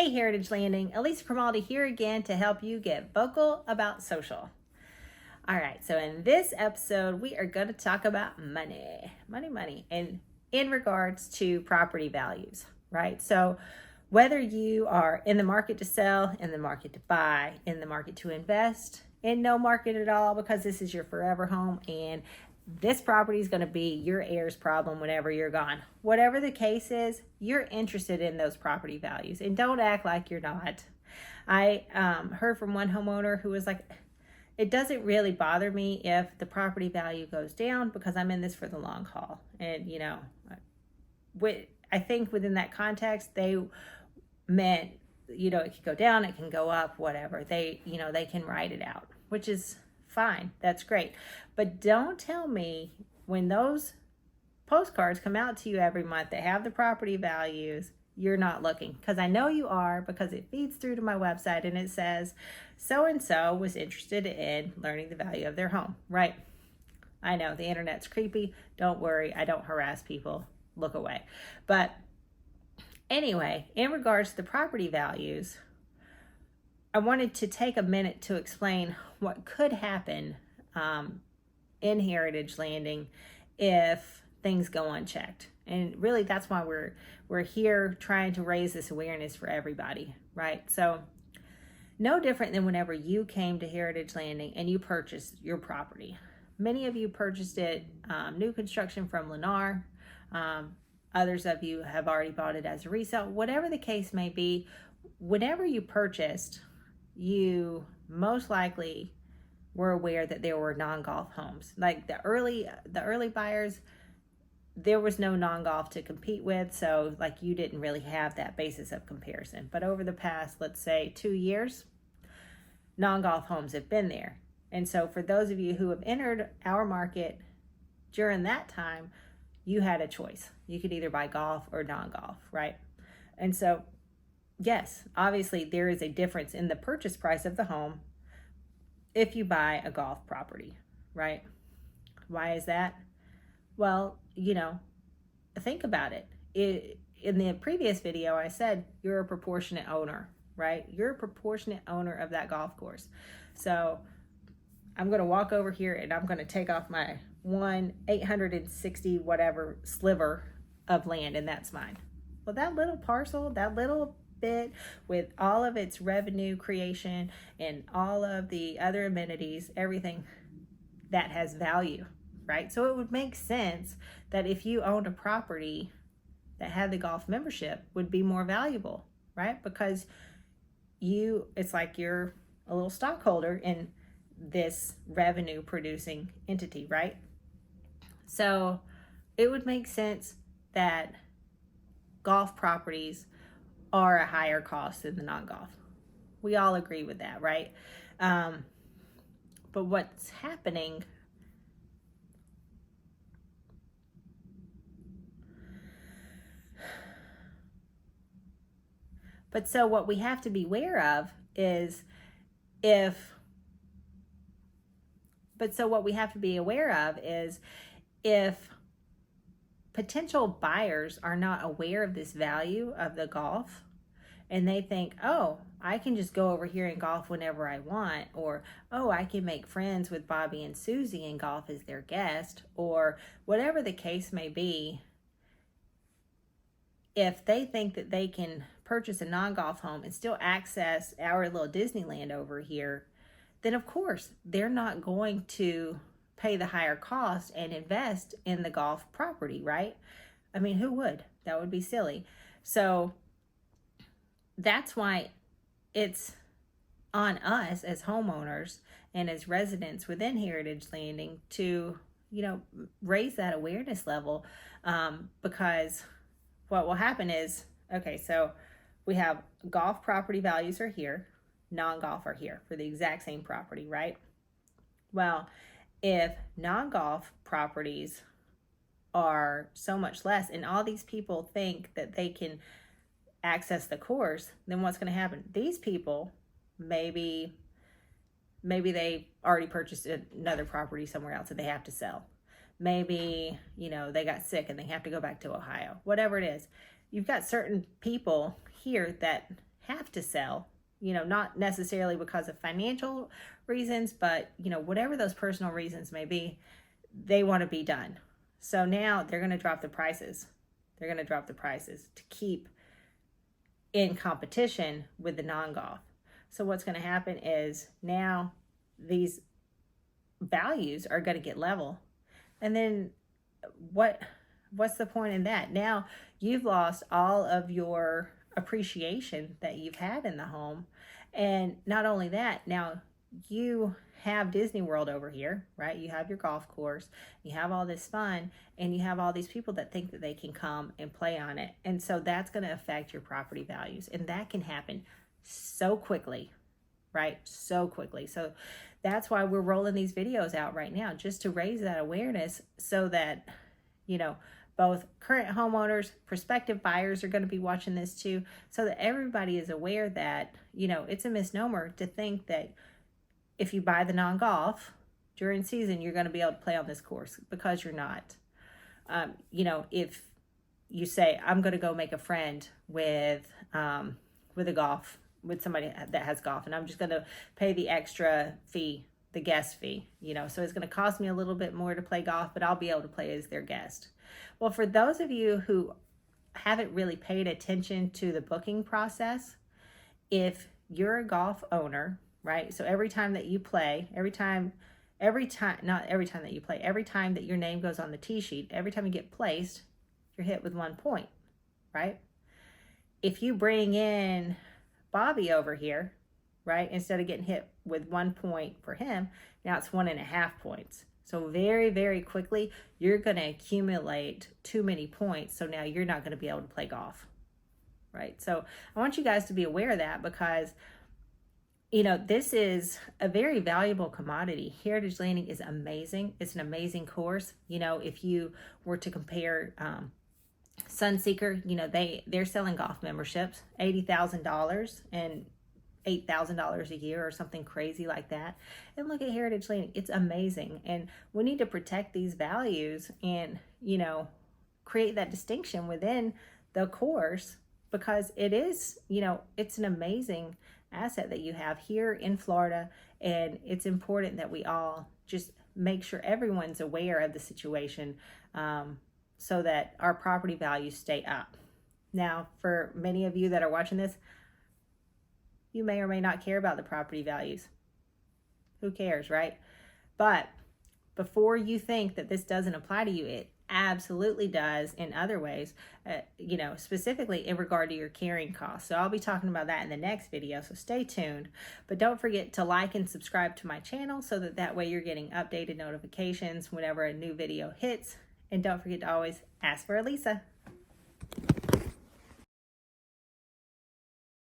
Hey Heritage Landing, Elisa Cromaldi here again to help you get vocal about social. All right, so in this episode, we are going to talk about money, and in regards to property values, right? So whether you are in the market to sell, in the market to buy, in the market to invest, in no market at all, because this is your forever home and this property is going to be your heirs problem whenever you're gone. Whatever the case is, you're interested in those property values, and don't act like you're not. I heard from one homeowner who was like, it doesn't really bother me if the property value goes down because I'm in this for the long haul. And, I think within that context, they meant, it can go down, it can go up, whatever. They can ride it out, which is fine. That's great. But don't tell me when those postcards come out to you every month that have the property values, you're not looking, because I know you are, because it feeds through to my website and it says so-and-so was interested in learning the value of their home, right? I know the internet's creepy. Don't worry. I don't harass people. Look away. But anyway, in regards to the property values, I wanted to take a minute to explain what could happen in Heritage Landing if things go unchecked. And really, that's why we're here trying to raise this awareness for everybody, right? So no different than whenever you came to Heritage Landing and you purchased your property. Many of you purchased it new construction from Lennar. Others of you have already bought it as a resale. Whatever the case may be, whenever you purchased, you most likely were aware that there were non-golf homes. Like the early buyers, there was no non-golf to compete with, so like you didn't really have that basis of comparison. But over the past, let's say 2 years, non-golf homes have been there. And so for those of you who have entered our market during that time, you had a choice. You could either buy golf or non-golf, right? And so yes, obviously there is a difference in the purchase price of the home if you buy a golf property, right? Why is that? Well, think about it. In the previous video, I said you're a proportionate owner, right? You're a proportionate owner of that golf course. So I'm going to walk over here and I'm going to take off my 860 whatever sliver of land, and that's mine. Well, that little parcel, that little bit with all of its revenue creation and all of the other amenities, everything that has value, right? So it would make sense that if you owned a property that had the golf membership would be more valuable, right? Because it's like you're a little stockholder in this revenue producing entity, right? So it would make sense that golf properties are a higher cost than the non-golf. We all agree with that, right? But what's happening so what we have to be aware of is if potential buyers are not aware of this value of the golf, and they think, oh, I can just go over here and golf whenever I want, or, oh, I can make friends with Bobby and Susie and golf as their guest, or whatever the case may be. If they think that they can purchase a non-golf home and still access our little Disneyland over here, then of course they're not going to pay the higher cost and invest in the golf property, right? I mean, who would? That would be silly. So that's why it's on us as homeowners and as residents within Heritage Landing to, raise that awareness level, because what will happen is, okay, so we have golf property values are here, non-golf are here for the exact same property, right? Well, if non-golf properties are so much less and all these people think that they can access the course, then what's going to happen? These people, maybe they already purchased another property somewhere else and they have to sell. Maybe, they got sick and they have to go back to Ohio. Whatever it is, you've got certain people here that have to sell, not necessarily because of financial reasons, but, whatever those personal reasons may be, they want to be done. So now they're going to drop the prices. They're going to drop the prices to keep in competition with the non-golf. So what's going to happen is now these values are going to get level. And then what's the point in that? Now you've lost all of your appreciation that you've had in the home. And not only that, now you have Disney World over here, right? You have your golf course, you have all this fun, and you have all these people that think that they can come and play on it. And so that's going to affect your property values. And that can happen so quickly, right? So quickly. So that's why we're rolling these videos out right now, just to raise that awareness so that, both current homeowners, prospective buyers are going to be watching this too, so that everybody is aware that, it's a misnomer to think that if you buy the non-golf during season, you're going to be able to play on this course, because you're not. If you say, I'm going to go make a friend with somebody that has golf, and I'm just going to pay the extra fee, the guest fee, so it's going to cost me a little bit more to play golf, but I'll be able to play as their guest. Well, for those of you who haven't really paid attention to the booking process, if you're a golf owner, right? So every time that you play, every time that your name goes on the tee sheet, every time you get placed, you're hit with 1 point, right? If you bring in Bobby over here, right, instead of getting hit with 1 point for him, now it's 1.5 points. So very, very quickly, you're going to accumulate too many points. So now you're not going to be able to play golf, right? So I want you guys to be aware of that, because this is a very valuable commodity. Heritage Landing is amazing. It's an amazing course. If you were to compare Sunseeker, they're selling golf memberships, $80,000 and $8,000 a year or something crazy like that. And look at Heritage Landing. It's amazing. And we need to protect these values and, create that distinction within the course, because it is, it's an amazing asset that you have here in Florida. And it's important that we all just make sure everyone's aware of the situation, so that our property values stay up. Now, for many of you that are watching this, you may or may not care about the property values. Who cares, right? But before you think that this doesn't apply to you, it absolutely does in other ways, specifically in regard to your carrying costs. So I'll be talking about that in the next video, so stay tuned. But don't forget to like and subscribe to my channel, so that way you're getting updated notifications whenever a new video hits. And don't forget to always ask for Elisa.